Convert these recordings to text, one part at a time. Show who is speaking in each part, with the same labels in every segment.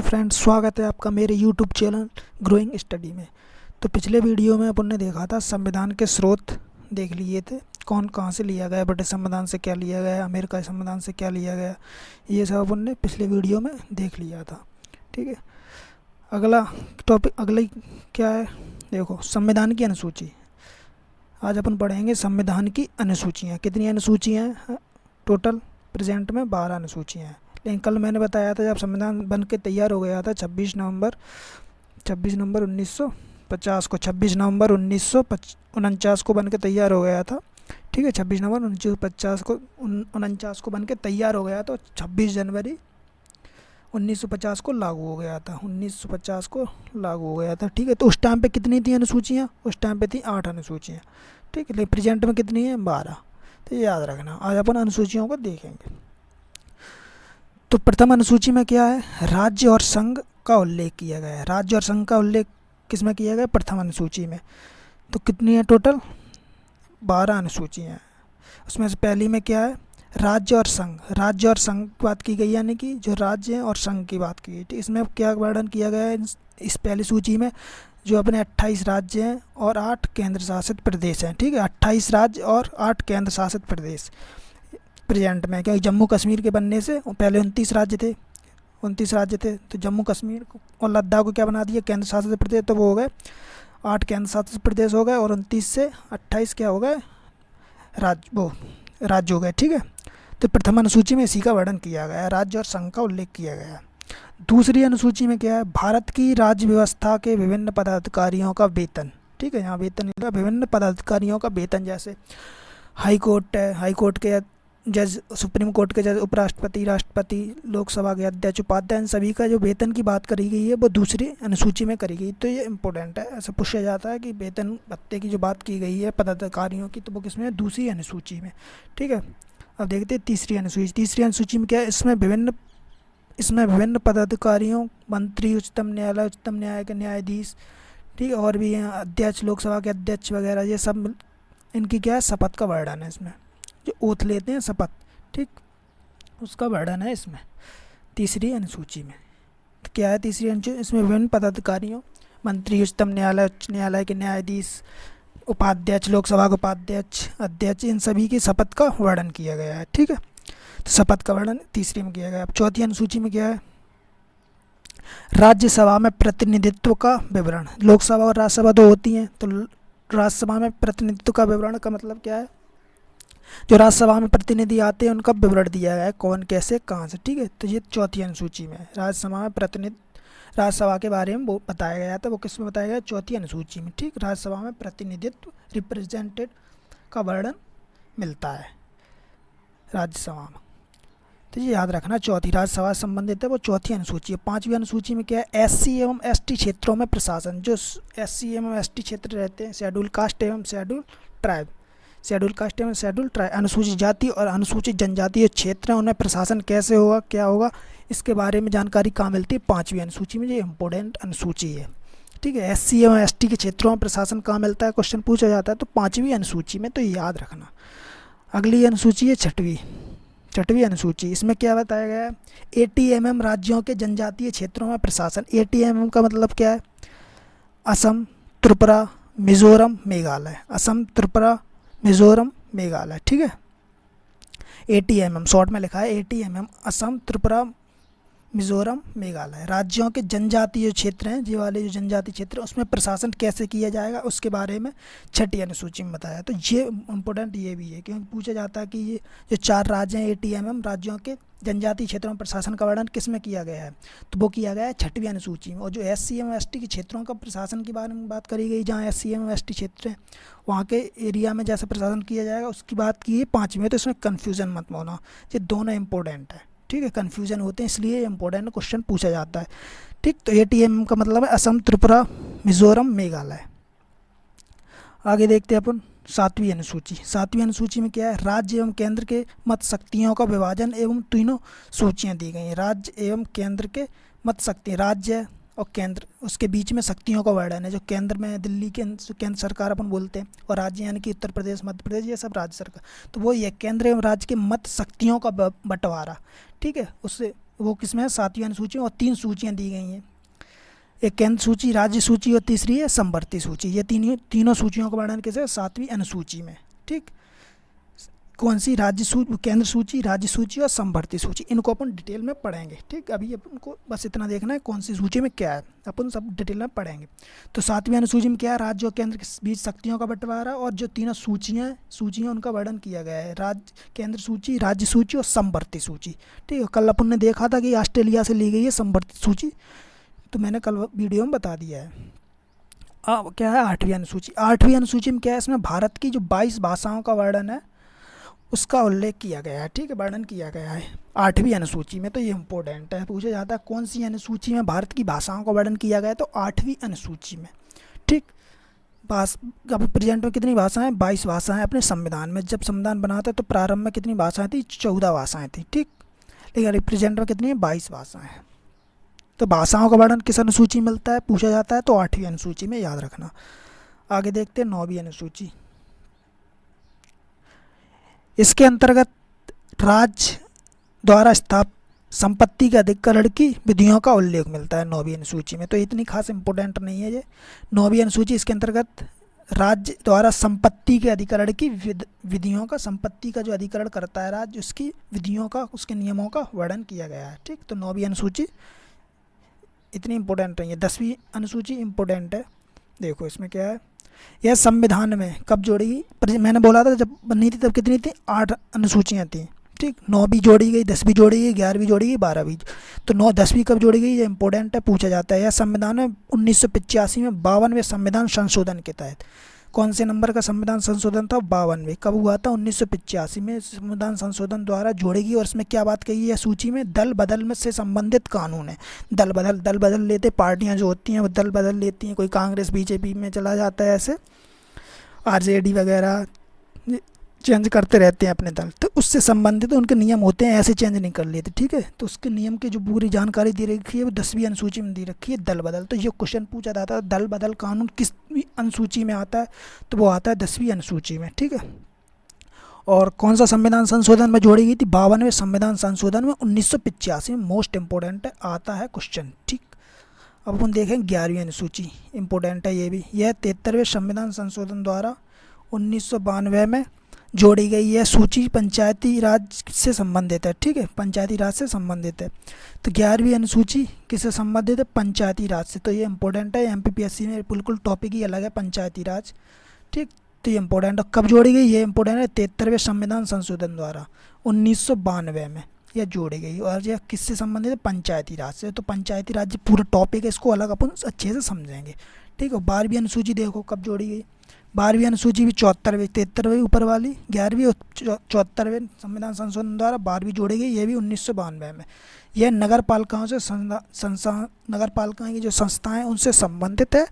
Speaker 1: Friends, स्वागत है आपका मेरे यूट्यूब चैनल ग्रोइंग स्टडी में। तो पिछले वीडियो में अपन ने देखा था संविधान के स्रोत देख लिए थे, कौन कहाँ से लिया गया, ब्रिटिश संविधान से क्या लिया गया, अमेरिका संविधान से क्या लिया गया, ये सब अपन ने पिछले वीडियो में देख लिया था। ठीक है, अगला टॉपिक अगला क्या है, देखो संविधान की अनुसूची। आज अपन पढ़ेंगे संविधान की अनुसूचियाँ। कितनी अनुसूचियाँ हैं टोटल? प्रेजेंट में 12 अनुसूचियाँ हैं। लेकिन कल मैंने बताया था जब संविधान बन के तैयार हो गया था 26 नवंबर 1950 को, 26 नवंबर 1949 को बन के तैयार हो गया था। ठीक है, 26 नवंबर 1949 को बन के तैयार हो गया, तो 26 जनवरी 1950 को लागू हो गया था। 1950 को लागू हो गया था। ठीक है, तो उस टाइम पे कितनी थी अनुसूचियाँ? उस टाइम पे थी 8 अनुसूचियाँ। ठीक है, लेकिन प्रेजेंट में कितनी है? 12। तो ये याद रखना। आज अपन अनुसूचियों को देखेंगे। तो प्रथम अनुसूची में क्या है? राज्य और संघ का उल्लेख किया गया है। राज्य और संघ का उल्लेख किस में किया गया? प्रथम अनुसूची में। तो कितनी है टोटल? 12 अनुसूचियाँ हैं। उसमें से पहली में क्या है? राज्य और संघ। राज्य और संघ की बात की गई, यानी कि जो राज्य है और संघ की बात की गई। तो इसमें क्या वर्णन किया गया है इस पहली सूची में? जो अपने 28 राज्य हैं और 8 केंद्र शासित प्रदेश हैं। ठीक है, 28 राज्य और 8 केंद्र शासित प्रदेश प्रेजेंट में, क्योंकि जम्मू कश्मीर के बनने से पहले 29 राज्य थे। तो जम्मू कश्मीर और लद्दाख को क्या बना दिया? केंद्र शासित प्रदेश। तो वो हो गए 8 केंद्र शासित प्रदेश हो गए, और 29 से 28 क्या हो गए? राज्य हो गए। ठीक है, तो प्रथम अनुसूची में इसी का वर्णन किया गया है, राज्य और संघ का उल्लेख किया गया है। दूसरी अनुसूची में क्या है? भारत की राज्य व्यवस्था के विभिन्न पदाधिकारियों का वेतन। ठीक है, यहाँ वेतन मिला, विभिन्न पदाधिकारियों का वेतन, जैसे हाई कोर्ट है, हाई कोर्ट के जज, सुप्रीम कोर्ट के जज, उपराष्ट्रपति, राष्ट्रपति, लोकसभा के अध्यक्ष, उपाध्यक्ष, इन सभी का जो वेतन की बात करी गई है वो दूसरी अनुसूची में करी गई। तो ये इम्पोर्टेंट है, ऐसा पूछा जाता है कि वेतन भत्ते की जो बात की गई है पदाधिकारियों की, तो वो किसमें है? दूसरी अनुसूची में। ठीक है, अब देखते हैं तीसरी अनुसूची। तीसरी अनुसूची में क्या है? इसमें विभिन्न पदाधिकारियों, मंत्री, उच्चतम न्यायालय के न्यायाधीश, ठीक है, और भी हैं अध्यक्ष, लोकसभा के अध्यक्ष वगैरह, ये सब इनकी क्या है? शपथ का वर्णन है इसमें, जो ओथ लेते हैं शपथ, ठीक, उसका वर्णन है इसमें तीसरी अनुसूची में। तो क्या है तीसरी अनुसूची? इसमें विभिन्न पदाधिकारियों, मंत्री, उच्चतम न्यायालय, उच्च न्यायालय के न्यायाधीश, उपाध्यक्ष, लोकसभा के उपाध्यक्ष, अध्यक्ष, इन सभी की शपथ का वर्णन किया गया है। ठीक है, तो शपथ का वर्णन तीसरी में किया गया। अब चौथी अनुसूची में क्या है? राज्यसभा में प्रतिनिधित्व का विवरण। लोकसभा और राज्यसभा दो होती हैं, तो राज्यसभा में प्रतिनिधित्व का विवरण का मतलब क्या है? जो राज्यसभा में प्रतिनिधि आते हैं उनका विवरण दिया गया है, कौन, कैसे, कहाँ से। ठीक है, तो ये चौथी अनुसूची में राज्यसभा में राज्यसभा के बारे में वो बताया गया था। वो किस में बताया गया? चौथी अनुसूची में। ठीक, राज्यसभा में प्रतिनिधित्व, रिप्रेजेंटेड का वर्णन मिलता है राज्यसभा में। तो ये याद रखना, चौथी राज्यसभा से संबंधित है, वो चौथी अनुसूची है। पांचवी अनुसूची में क्या है? एससी एवं एसटी क्षेत्रों में प्रशासन। जो एससी एवं एसटी क्षेत्र रहते हैं, शेड्यूल कास्ट एवं शेड्यूल ट्राइब, अनुसूचित जाति और अनुसूचित जनजातीय क्षेत्र हैं, उनमें प्रशासन कैसे होगा, क्या होगा, इसके बारे में जानकारी कहाँ मिलती है? पाँचवीं अनुसूची में। ये इंपॉर्टेंट अनुसूची है। ठीक है, एससी एवं एसटी के क्षेत्रों में प्रशासन कहाँ मिलता है, क्वेश्चन पूछा जाता है, तो पाँचवीं अनुसूची में। तो याद रखना। अगली अनुसूची है छठवीं अनुसूची। इसमें क्या बताया गया है? ATMM राज्यों के जनजातीय क्षेत्रों में प्रशासन। ATMM का मतलब क्या है? असम, त्रिपुरा, मिजोरम, मेघालय। असम, त्रिपुरा, मिजोरम, मेघालय। ठीक है, ATMM शॉर्ट में लिखा है ATMM, असम, त्रिपुरा, मिजोरम, मेघालय। राज्यों के जनजातीय क्षेत्र हैं, ये वाले जो जनजातीय क्षेत्र हैं, उसमें प्रशासन कैसे किया जाएगा उसके बारे में छठी अनुसूची में बताया। तो ये इम्पोर्टेंट ये भी है, क्योंकि पूछा जाता है कि ये जो 4 राज्य हैं ATMM राज्यों के जनजातीय क्षेत्रों में प्रशासन का वर्णन किस में किया गया है? तो वो किया गया है छठवीं अनुसूची में। और जो SC एवं ST के क्षेत्रों का प्रशासन के बारे में बात करी गई, जहाँ SC एवं ST क्षेत्र हैं वहाँ के एरिया में जैसे प्रशासन किया जाएगा उसकी बात की है पाँचवीं में। तो इसमें कन्फ्यूज़न मत होना, ये दोनों इंपॉर्टेंट है। ठीक है, कन्फ्यूजन होते हैं, इसलिए इंपॉर्टेंट क्वेश्चन पूछा जाता है। ठीक, तो ATMM का मतलब है असम, त्रिपुरा, मिजोरम, मेघालय। आगे देखते हैं अपन सातवीं अनुसूची। सातवीं अनुसूची में क्या है? राज्य एवं केंद्र के मत शक्तियों का विभाजन एवं तीनों सूचियाँ दी गई हैं। राज्य एवं केंद्र के मत शक्ति, राज्य और केंद्र, उसके बीच में शक्तियों का वर्णन है। जो केंद्र में दिल्ली के केंद्र सरकार अपन बोलते हैं, और राज्य यानी कि उत्तर प्रदेश, मध्य प्रदेश, ये सब राज्य सरकार। तो वो ये केंद्र एवं राज्य के मत शक्तियों का बंटवारा। ठीक है, उससे वो किसमें है, 7वीं अनुसूची में। और 3 सूचियाँ दी गई हैं, एक केंद्र सूची, राज्य सूची और तीसरी है समवर्ती सूची। ये तीनों सूचियों का वर्णन किसे, 7वीं अनुसूची में। ठीक, कौन सी, राज्य सूची, केंद्र सूची, राज्य सूची और समवर्ती सूची। इनको अपन डिटेल में पढ़ेंगे। ठीक, अभी अपन को बस इतना देखना है कौन सी सूची में क्या है, अपन सब डिटेल में पढ़ेंगे। तो 7वीं अनुसूची में क्या है, राज्य और केंद्र के बीच शक्तियों का बंटवारा, और जो तीनों सूचियाँ उनका वर्णन किया गया है, राज्य, केंद्र सूची, राज्य सूची और समवर्ती सूची। ठीक है, कल अपन ने देखा था कि ऑस्ट्रेलिया से ली गई है समवर्ती सूची, तो मैंने कल वीडियो में बता दिया है। अब क्या है 8वीं अनुसूची। 8वीं अनुसूची में क्या है, इसमें भारत की जो 22 भाषाओं का वर्णन है उसका उल्लेख किया गया है। ठीक है, वर्णन किया गया है 8वीं अनुसूची में। तो ये इम्पोर्टेंट है, पूछा जाता है कौन सी अनुसूची में भारत की भाषाओं का वर्णन किया गया है, तो 8वीं अनुसूची में। ठीक, अब प्रेजेंट में कितनी भाषाएं, 22 भाषाएं अपने संविधान में। जब संविधान बना था तो प्रारंभ में कितनी भाषाएं थी, 14 भाषाएं थी। ठीक, लेकिन प्रेजेंट में कितनी है, 22 भाषाएं। तो भाषाओं का वर्णन किस अनुसूची में मिलता है, पूछा जाता है, तो 8वीं अनुसूची में, याद रखना। आगे देखते हैं 9वीं अनुसूची। इसके अंतर्गत राज्य द्वारा स्थापित संपत्ति के अधिग्रहण की विधियों का उल्लेख मिलता है 9वीं अनुसूची में। तो इतनी खास इंपॉर्टेंट नहीं है ये 9वीं अनुसूची। इसके अंतर्गत राज्य द्वारा संपत्ति के अधिग्रहण की विधियों का, संपत्ति का जो अधिग्रहण करता है राज्य, उसकी विधियों का, उसके नियमों का वर्णन किया गया है। ठीक, तो 9वीं अनुसूची इतनी इंपॉर्टेंट नहीं है। 10वीं अनुसूची इंपॉर्टेंट है। देखो इसमें क्या है, यह संविधान में कब जोड़ेगी, मैंने बोला था जब बनी थी तब कितनी थी, 8 अनुसूचियाँ थी। ठीक, 9 भी जोड़ी गई, 10 भी जोड़ी गई, 11 भी जोड़ी गई, 12 भी। तो 9, 10वीं कब जोड़ी गई, ये इंपॉर्टेंट है, पूछा जाता है। यह संविधान में 1985 में 52वें संविधान संशोधन के तहत, कौन से नंबर का संविधान संशोधन था, 52वें। कब हुआ था, 1985 में संविधान संशोधन द्वारा जोड़ेगी। और इसमें क्या बात कही है सूची में, दल बदल में से संबंधित कानून है। दल बदल लेते, पार्टियां जो होती हैं वो दल बदल लेती हैं, कोई कांग्रेस बीजेपी में चला जाता है, ऐसे आरजेडी वगैरह चेंज करते रहते हैं अपने दल, तो उससे संबंधित उनके नियम होते हैं, ऐसे चेंज नहीं कर लेते। ठीक है, तो उसके नियम की जो पूरी जानकारी दी रखी है वो 10वीं अनुसूची में दी रखी है, दल बदल। तो ये क्वेश्चन पूछा जाता है, दल बदल कानून किसवीं अनुसूची में आता है, तो वो आता है 10वीं अनुसूची में। ठीक है, और कौन सा संविधान संशोधन में जोड़ी गई थी, 52वें संविधान संशोधन में 1985 में। मोस्ट इंपॉर्टेंट है, आता है क्वेश्चन। ठीक, अब अपन देखें 11वीं अनुसूची, इंपॉर्टेंट है ये भी। यह 73वें संविधान संशोधन द्वारा 1992 में जोड़ी गई है सूची, पंचायती राज से संबंधित है। ठीक है, पंचायती राज से संबंधित है। तो 11वीं अनुसूची किससे संबंधित है, पंचायती राज से। तो ये इंपॉर्टेंट है, एमपीपीएससी में बिल्कुल टॉपिक ही अलग है, पंचायती राज। ठीक, तो ये इंपॉर्टेंट है। कब जोड़ी गई, ये इंपॉर्टेंट है, 73वें संविधान संशोधन द्वारा 1992 में यह जोड़ी गई। और यह किससे संबंधित है, पंचायती राज से। तो पंचायती राज पूरा टॉपिक है, इसको अलग अपन अच्छे से समझेंगे। ठीक है, 12वीं अनुसूची देखो कब जोड़ी गई। 12वीं अनुसूची भी 74वें, 73वें ऊपर वाली, 11वीं और 74वें संविधान संशोधन द्वारा 12वीं जोड़ी गई, ये भी 1992 में। यह नगर पालिकाओं से नगर पालिकाओं की जो संस्थाएं उनसे संबंधित है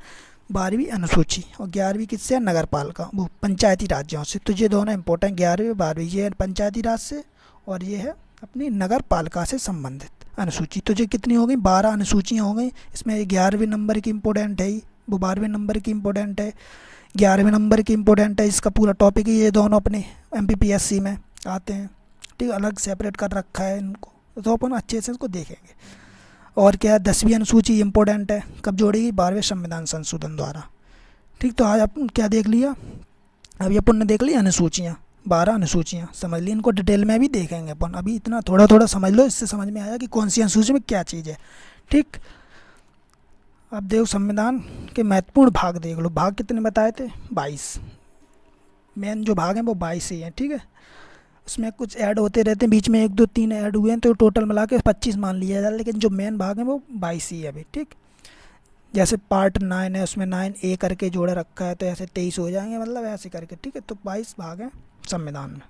Speaker 1: 12वीं अनुसूची। और 11वीं किससे है, नगर पालिका, वो पंचायती राज्यों से। तो ये दोनों इंपॉर्टेंट, 11वीं और 12वीं, ये है पंचायती राज से और ये है अपनी नगर पालिका से संबंधित अनुसूची। तो ये कितनी हो गई, 12 अनुसूचियाँ हो गई। इसमें 11वें नंबर की इंपॉर्टेंट है, वो 12वें नंबर की इंपॉर्टेंट है, 11वें नंबर की इंपॉर्टेंट है। इसका पूरा टॉपिक ही ये दोनों अपने एमपीपीएससी में आते हैं। ठीक, अलग सेपरेट कर रखा है इनको, तो अपन अच्छे से इसको देखेंगे। और क्या है, 10वीं अनुसूची इंपॉर्टेंट है, कब जोड़ेगी, 12वें संविधान संशोधन द्वारा। ठीक, तो आज अपन क्या देख लिया, अभी अपन ने देख लिया अनुसूचियाँ, 12 अनुसूचियाँ समझ ली। इनको डिटेल में भी देखेंगे अपन, अभी इतना थोड़ा थोड़ा समझ लो, इससे समझ में आया कि कौन सी अनुसूची में क्या चीज़ है। ठीक, अब देखो संविधान के महत्वपूर्ण भाग देख लो। भाग कितने बताए थे, 22। मेन जो भाग हैं वो 22 ही हैं। ठीक है, उसमें कुछ ऐड होते रहते हैं, बीच में 1 2 3 ऐड हुए हैं, तो टोटल मिला के 25 मान लिया जाए, लेकिन जो मेन भाग हैं वो 22 ही है अभी। ठीक, जैसे पार्ट 9 है, उसमें 9A करके जोड़े रखा है, तो ऐसे 23 हो जाएंगे, मतलब ऐसे करके। ठीक है, तो 22 भाग हैं संविधान में,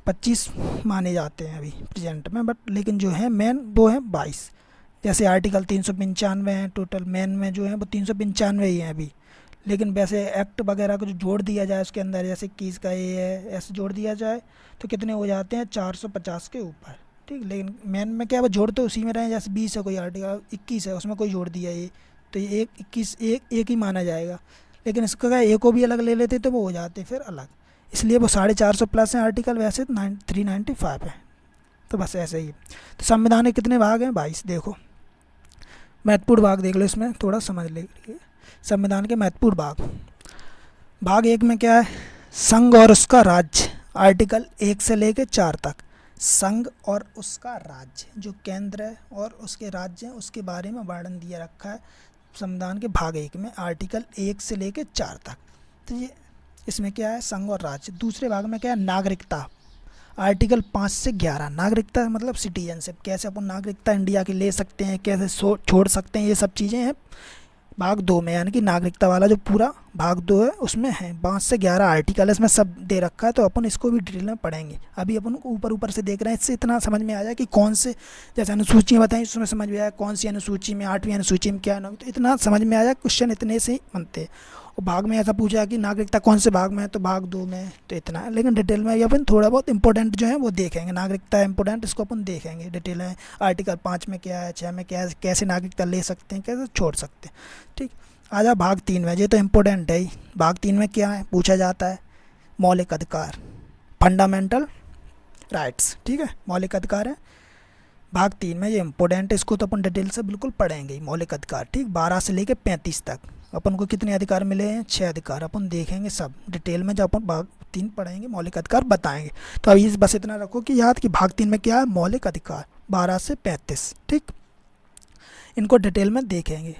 Speaker 1: 25 माने जाते हैं अभी प्रेजेंट में, बट लेकिन जो है मेन वो है 22। जैसे आर्टिकल 395 हैं, टोटल मेन में जो है वो 395 ही हैं अभी, लेकिन वैसे एक्ट वगैरह को जो जोड़ दिया जाए उसके अंदर, जैसे 21 का ये है, ऐसे जोड़ दिया जाए तो कितने हो जाते हैं, 450 के ऊपर। ठीक, लेकिन मेन में क्या है, वो जोड़ तो उसी में रहे, जैसे 20 है कोई आर्टिकल, 21 है उसमें कोई जोड़ दिया ये, तो ये 21 एक ही माना जाएगा। लेकिन इसका क्या, एक को भी अलग ले लेते तो वो हो जाते फिर अलग, इसलिए वो 450 प्लस है आर्टिकल, वैसे 395 है। तो बस ऐसे ही। तो संविधान के कितने भाग हैं 22। देखो महत्वपूर्ण भाग देख लो, इसमें थोड़ा समझ लीजिए संविधान के महत्वपूर्ण भाग। भाग 1 में क्या है, संघ और उसका राज्य, आर्टिकल 1 से लेके 4 तक। संघ और उसका राज्य, जो केंद्र है और उसके राज्य हैं उसके बारे में वर्णन दिया रखा है संविधान के भाग 1 में, आर्टिकल 1 से लेके 4 तक। तो ये इसमें क्या है, संघ और राज्य। दूसरे भाग में क्या है, नागरिकता, आर्टिकल 5 से 11। नागरिकता मतलब सिटीजनशिप, कैसे अपन नागरिकता इंडिया की ले सकते हैं, कैसे छोड़ सकते हैं, ये सब चीज़ें हैं भाग 2 में। यानी कि नागरिकता वाला जो पूरा भाग 2 है उसमें है 5 से 11 आर्टिकल, इसमें सब दे रखा है। तो अपन इसको भी डिटेल में पढ़ेंगे। अभी अपन को ऊपर ऊपर से देख रहे हैं, इससे इतना समझ में आ जाए कि कौन से, जैसे अनुसूची बताएं उसमें समझ में आया कौन सी अनुसूची में, 8वीं अनुसूची में क्या है, तो इतना समझ में आ जाए। क्वेश्चन इतने से ही बनते हैं। और भाग में ऐसा पूछा कि नागरिकता कौन से भाग में है, तो भाग 2 में, तो इतना है। लेकिन डिटेल में अपन थोड़ा बहुत इंपॉर्टेंट जो है वो देखेंगे। नागरिकता इंपॉर्टेंट, इसको अपन देखेंगे डिटेल है। आर्टिकल 5 में क्या है, 6 में क्या है, कैसे नागरिकता ले सकते हैं, कैसे छोड़ सकते हैं। ठीक, आ जाओ भाग 3 में। ये तो इम्पोर्टेंट है ही। भाग 3 में क्या है पूछा जाता है, मौलिक अधिकार, फंडामेंटल राइट्स। ठीक है, मौलिक अधिकार है भाग 3 में, ये इम्पोर्टेंट है। इसको तो अपन डिटेल से बिल्कुल पढ़ेंगे ही, मौलिक अधिकार। ठीक, 12 से लेके 35 तक अपन को कितने अधिकार मिले हैं, 6 अधिकार। अपन देखेंगे सब डिटेल में जब अपन भाग 3 पढ़ेंगे, मौलिक अधिकार बताएंगे। तो अभी बस इतना रखो कि याद कि भाग 3 में क्या है, मौलिक अधिकार 12 से 35। ठीक, इनको डिटेल में देखेंगे।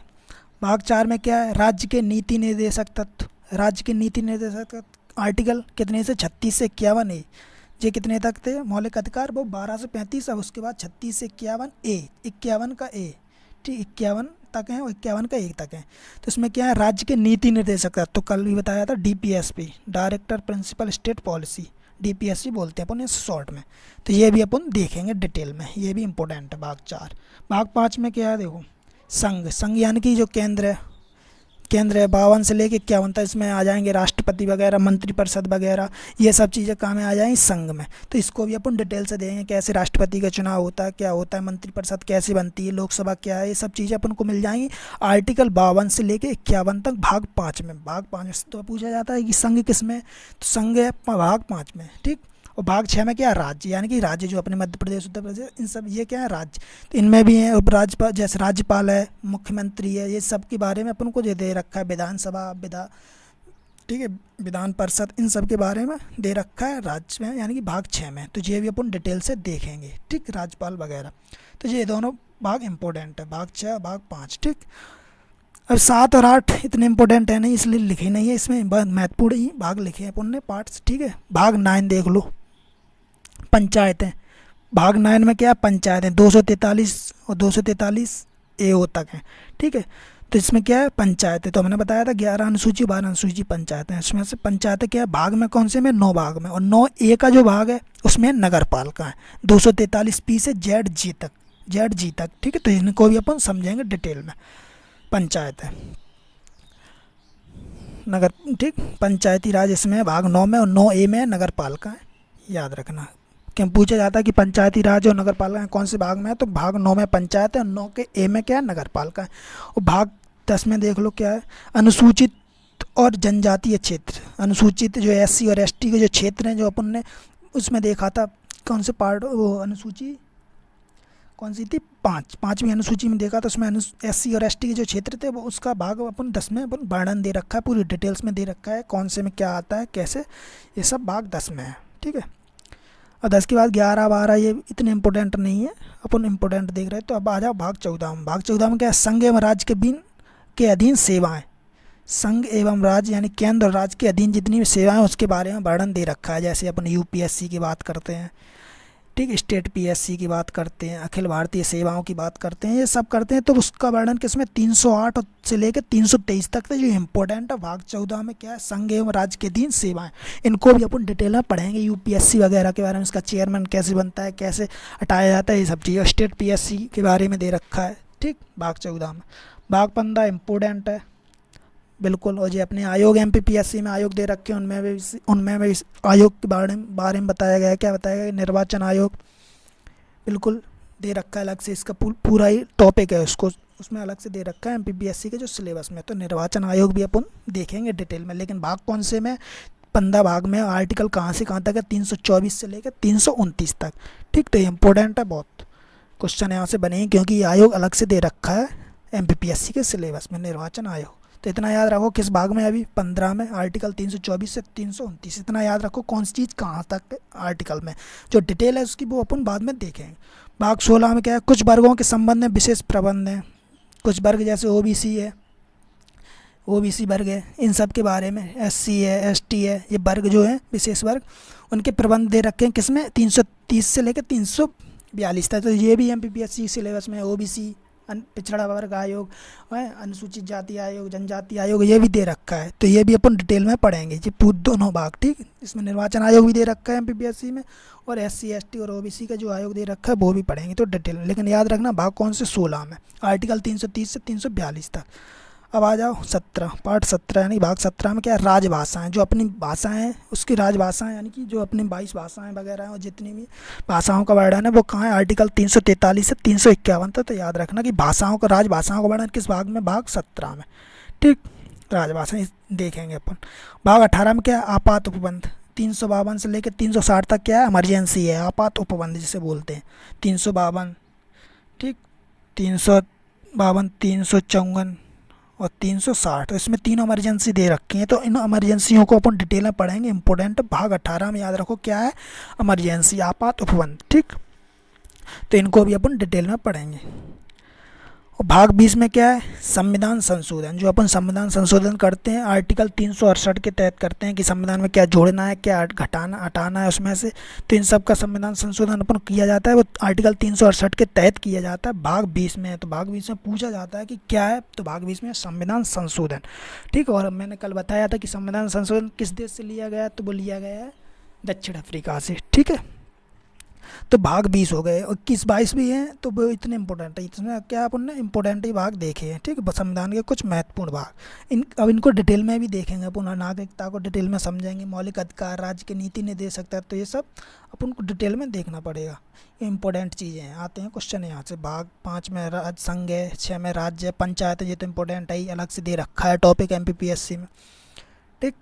Speaker 1: भाग 4 में क्या है, राज्य के नीति निर्देशक तत्व। राज्य के नीति निर्देशक तत्व आर्टिकल कितने से 36 से 51 है। ये कितने तक थे मौलिक अधिकार, वो 12 से 35। अब उसके बाद 36 से 51 ए, 51 का ए। ठीक, 51 तक हैं और 51 का 1 तक है। तो इसमें क्या है, राज्य के नीति निर्देशक तत्व, तो कल भी बताया था DPSP, director principle state policy, DPSP बोलते हैं अपन इस शॉर्ट में। तो ये भी अपन देखेंगे डिटेल में, ये भी इंपॉर्टेंट है भाग 4। भाग 5 में क्या है, देखो संघ। संघ यानी कि जो केंद्र है, 52 से लेके 51 तक। इसमें आ जाएंगे राष्ट्रपति वगैरह, मंत्रिपरिषद वगैरह, ये सब चीज़ें कहाँ में आ जाएंगी, संघ में। तो इसको भी अपन डिटेल से देखेंगे, कैसे राष्ट्रपति का चुनाव होता है, क्या होता है, मंत्रिपरिषद कैसे बनती है, लोकसभा क्या है, ये सब चीज़ें अपन को मिल जाएंगी आर्टिकल 52 से लेके 51 तक भाग 5 में। भाग 5 में तो पूछा जाता है कि संघ किस में, तो संघ है भाग 5 में। ठीक, और भाग 6 में क्या है, राज्य, यानी कि राज्य जो अपने मध्य प्रदेश, उत्तर प्रदेश, इन सब ये क्या है राज्य। तो इनमें भी हैं उपराज्यपाल, जैसे राज्यपाल है, मुख्यमंत्री है, ये सब के बारे में अपन को दे रखा है। विधानसभा, ठीक है, विधान परिषद, इन सब के बारे में दे रखा है राज्य में, यानी कि भाग 6 में। तो ये भी अपन डिटेल से देखेंगे। ठीक, राज्यपाल वगैरह। तो ये दोनों भाग इंपॉर्टेंट है, भाग 6 भाग 5। ठीक, अब 7 और 8 इतने इंपॉर्टेंट है नहीं, इसलिए लिखे नहीं है। इसमें महत्वपूर्ण ही भाग लिखे हैं अपन ने, पार्ट्स। ठीक है, भाग 9 देख लो, पंचायतें। भाग 9 में क्या है, पंचायतें 243 और 243 ए तक हैं। ठीक है, तो इसमें क्या है, पंचायतें। तो हमने बताया था 11 अनुसूची 12 अनुसूची पंचायतें। इसमें से पंचायतें क्या है, भाग में कौन से में, 9 भाग में। और 9A का जो भाग है उसमें नगर पालिका है, 243 से ZG तक। ठीक है, तो इनको भी अपन समझेंगे डिटेल में। पंचायतें, नगर, ठीक, पंचायती राज इसमें भाग 9 में, और 9A में नगर पालिका है, याद रखना। क्यों पूछा जाता है कि पंचायती राज और नगर पालिका कौन से भाग में है, तो भाग 9 में पंचायत है, और 9 के ए में क्या है, नगर पालिका है। और भाग 10 में देख लो क्या है, अनुसूचित और जनजातीय क्षेत्र। अनुसूचित जो SC और ST के जो क्षेत्र हैं, जो अपन ने उसमें देखा था, कौन से पार्ट, वो अनुसूची कौन सी थी, 5वीं अनुसूची में देखा था। उसमें SC और ST के जो क्षेत्र थे वो, उसका भाग अपन 10 में अपन वर्णन दे रखा है, पूरी डिटेल्स में दे रखा है, कौन से में क्या आता है, कैसे, ये सब भाग 10 में है। ठीक है, और 10 के बाद 11 12 ये इतने इंपॉर्टेंट नहीं है, अपन इंपॉर्टेंट देख रहे हैं। तो अब आ जाओ भाग 14 में। भाग 14 में क्या है, संघ एवं राज्य के अधीन सेवाएं। संघ एवं राज्य यानी केंद्र और राज्य के अधीन जितनी भी सेवाएं, उसके बारे में वर्णन दे रखा है। जैसे अपन UPSC की बात करते हैं, ठीक, स्टेट PSC की बात करते हैं, अखिल भारतीय सेवाओं की बात करते हैं, ये सब करते हैं। तो उसका वर्णन किसमें, 308 से लेकर 323 तक थे, जो इम्पोर्टेंट है। भाग 14 में क्या है, संघ एवं राज्य के अधीन सेवाएं। इनको भी अपन डिटेल में पढ़ेंगे, UPSC वगैरह के बारे में, इसका चेयरमैन कैसे बनता है, कैसे हटाया जाता है, ये सब चीज़ें स्टेट PSC के बारे में दे रखा है। ठीक, भाग 14 में। भाग 15 इम्पोर्टेंट है बिल्कुल। और जो अपने आयोग MPPSC में आयोग दे रखे हैं, उनमें भी आयोग के बारे में बताया गया है। क्या बताया गया, निर्वाचन आयोग बिल्कुल दे रखा है अलग से, इसका पूरा ही टॉपिक है, उसको उसमें अलग से दे रखा है MPPSC के जो सिलेबस में। तो निर्वाचन आयोग भी अपन देखेंगे डिटेल में। लेकिन भाग कौन से में, 15 भाग में आर्टिकल कहाँ से कहाँ तक है, 324 से लेकर 329 तक। ठीक, तो ये इंपॉर्टेंट है बहुत, क्वेश्चन यहाँ से बने क्योंकि ये आयोग अलग से दे रखा है एमपीपीएससी के सिलेबस में, निर्वाचन आयोग। तो इतना याद रखो किस भाग में, अभी 15 में आर्टिकल 324 से 329, इतना याद रखो कौन सी चीज़ कहाँ तक आर्टिकल में। जो डिटेल है उसकी वो अपन बाद में देखेंगे। भाग 16 में क्या है, कुछ वर्गों के संबंध में विशेष प्रबंध हैं। कुछ वर्ग जैसे ओबीसी है, ओबीसी वर्ग है, इन सब के बारे में, एससी है, एसटी है, ये वर्ग जो है विशेष वर्ग, उनके प्रबंध दे रखे हैं किसमें, 330 से लेकर 342 तक। तो ये भी एमपीपीएससी सिलेबस में ओबीसी, पिछड़ा वर्ग आयोग, अनुसूचित जाति आयोग, जनजाति आयोग, ये भी दे रखा है। तो ये भी अपन डिटेल में पढ़ेंगे, ये पूरे दोनों भाग। ठीक, इसमें निर्वाचन आयोग भी दे रखा है एमपीपीएससी में, और एससी एसटी और ओबीसी का जो आयोग दे रखा है वो भी पढ़ेंगे तो डिटेल में। लेकिन याद रखना भाग कौन से, 16 में, आर्टिकल 330 से 342 तक। अब आ जाओ 17, पार्ट 17 यानी भाग 17 में क्या है, राजभाषाएँ। जो अपनी भाषाएँ हैं उसकी राजभाषाएँ, यानी कि जो अपनी 22 भाषाएँ वगैरह हैं और जितनी भी भाषाओं का वर्णन है वो कहाँ है, आर्टिकल 343 से 351 तक। तो याद रखना कि भाषाओं का, राजभाषाओं का वर्णन किस भाग में, भाग 17 में। ठीक, राजभाषाएँ देखेंगे अपन। भाग 18 में क्या है, आपात उपबंध। 352 से लेकर 360 तक क्या है, इमरजेंसी है, आपात उपबंध जिसे बोलते हैं। 352, ठीक, 352, 354 और 360, तो इसमें तीनों इमरजेंसी दे रखी हैं। तो इन इमरजेंसियों को अपन डिटेल में पढ़ेंगे, इंपॉर्टेंट। भाग 18 में याद रखो क्या है, इमरजेंसी, आपात उपबंध। ठीक, तो इनको भी अपन डिटेल में पढ़ेंगे। और भाग 20 में क्या है, संविधान संशोधन। जो अपन संविधान संशोधन करते हैं आर्टिकल 368 के तहत करते हैं कि संविधान में क्या जोड़ना है, क्या घटाना हटाना है उसमें से। तो इन सब का संविधान संशोधन अपन किया जाता है, वो आर्टिकल 368 के तहत किया जाता है। भाग 20 में है, तो भाग 20 में पूछा जाता है कि क्या है, तो भाग 20 में संविधान संशोधन। ठीक, और मैंने कल बताया था कि संविधान संशोधन किस देश से लिया गया, तो वो लिया गया है दक्षिण अफ्रीका से। ठीक है, तो भाग 20 हो गए, 21 22 भी हैं, तो वो इतने इंपॉर्टेंट है। इतने क्या अपन ने इंपॉर्टेंट ही भाग देखे हैं। ठीक है, संविधान के कुछ महत्वपूर्ण भाग, अब इनको डिटेल में भी देखेंगे अपन। नागरिकता को डिटेल में समझेंगे, मौलिक अधिकार राज्य की नीति ने दे सकता है, तो ये सब अपन को डिटेल में देखना पड़ेगा। ये इंपॉर्टेंट चीज़ें हैं, आते हैं क्वेश्चन यहाँ से। भाग 5 में राज्य संघ है, 6 में राज्य, पंचायत है, ये तो इंपॉर्टेंट है ही, अलग से दे रखा है टॉपिक एमपीपीएससी में। ठीक,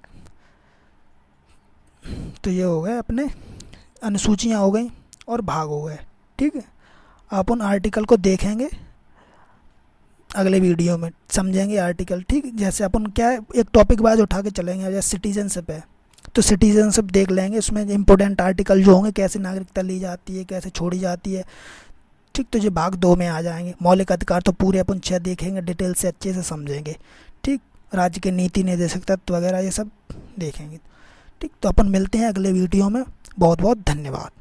Speaker 1: तो ये हो गए अपने, अनुसूचियाँ हो गई और भाग हो गए। ठीक है, अपन आर्टिकल को देखेंगे अगले वीडियो में, समझेंगे आर्टिकल। ठीक, जैसे अपन क्या है, एक टॉपिक वाइज उठा के चलेंगे। जैसे सिटीजनशिप है, तो सिटीजनशिप देख लेंगे, उसमें इंपॉर्टेंट आर्टिकल जो होंगे, कैसे नागरिकता ली जाती है, कैसे छोड़ी जाती है। ठीक, तो ये भाग 2 में आ जाएंगे। मौलिक अधिकार तो पूरे अपन 6 देखेंगे, डिटेल से अच्छे से समझेंगे। ठीक, राज्य की नीति निर्देशक तत्व वगैरह ये सब देखेंगे। ठीक, तो अपन मिलते हैं अगले वीडियो में। बहुत बहुत धन्यवाद।